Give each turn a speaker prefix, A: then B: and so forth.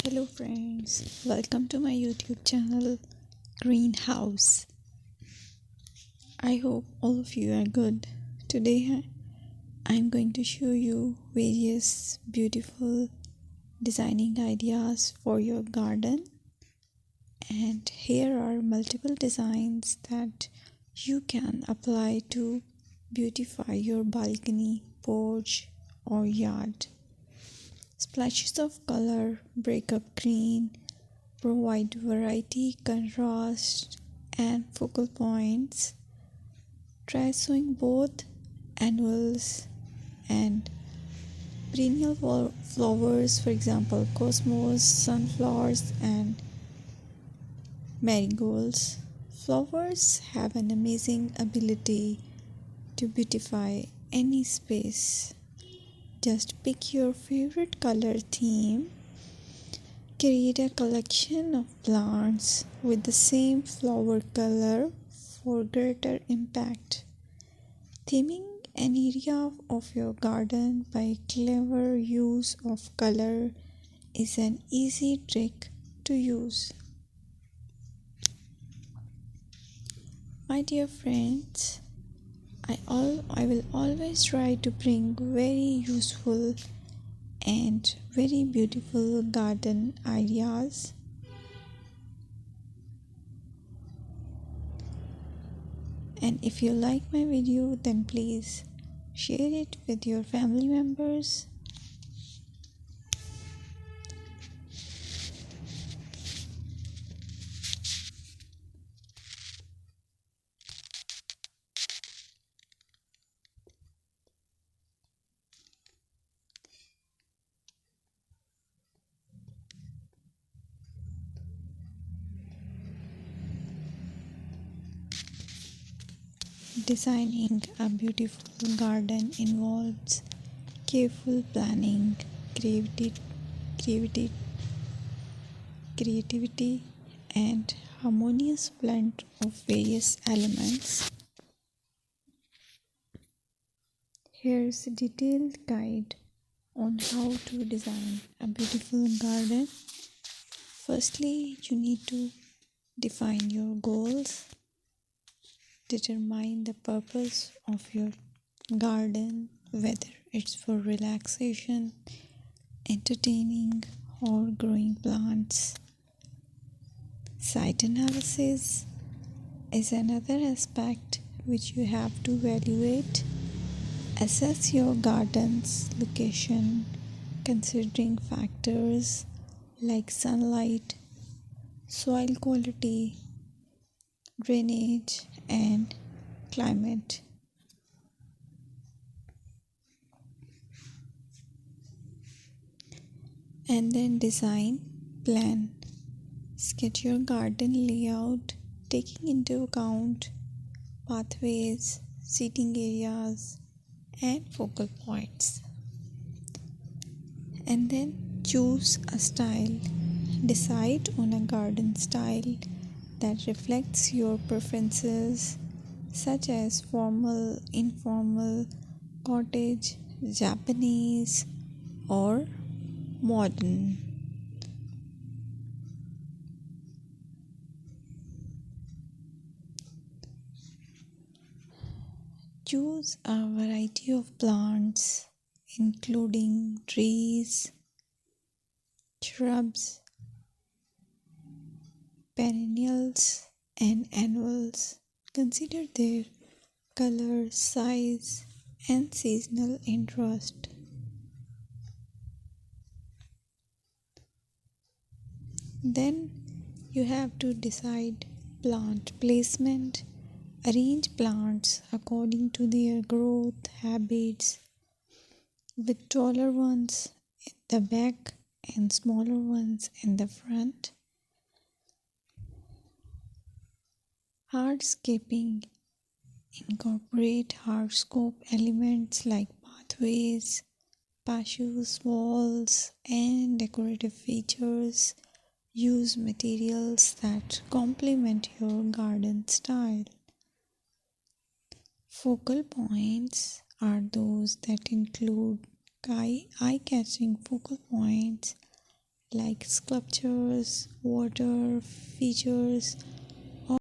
A: Hello friends, welcome to my YouTube channel Greenhouse. I hope all of you are good. Today I'm going to show you various beautiful designing ideas for your garden, and here are multiple designs that you can apply to beautify your balcony, porch or yard. Splashes of color break up green, provide variety, contrast, and focal points. Try sowing both annuals and perennial flowers, for example, cosmos, sunflowers, and marigolds. Flowers have an amazing ability to beautify any space. Just pick your favorite color theme. Create a collection of plants with the same flower color for greater impact. Theming an area of your garden by clever use of color is an easy trick to use. My dear friends, I will always try to bring very useful and very beautiful garden ideas. And if you like my video, then please share it with your family members. Designing a beautiful garden involves careful planning, creativity, creativity, and harmonious blend of various elements. Here's a detailed guide on how to design a beautiful garden. Firstly, you need to define your goals. Determine the purpose of your garden, whether it's for relaxation, entertaining, or growing plants. Site analysis is another aspect which you have to evaluate. Assess your garden's location, considering factors like sunlight, soil quality, drainage, and climate. And then design plan. Sketch your garden layout, taking into account pathways, seating areas, and focal points. And then choose a style. Decide on a garden style that reflects your preferences, such as formal, informal, cottage, Japanese, or modern. Choose a variety of plants, including trees, shrubs, perennials, and annuals. Consider their color, size, and seasonal interest. Then you have to decide plant placement. Arrange plants according to their growth habits, with taller ones in the back and smaller ones in the front. Hardscaping. Incorporate hardscape elements like pathways, patios, walls, and decorative features. Use materials that complement your garden style. Focal points are those that include eye-catching focal points like sculptures, water features,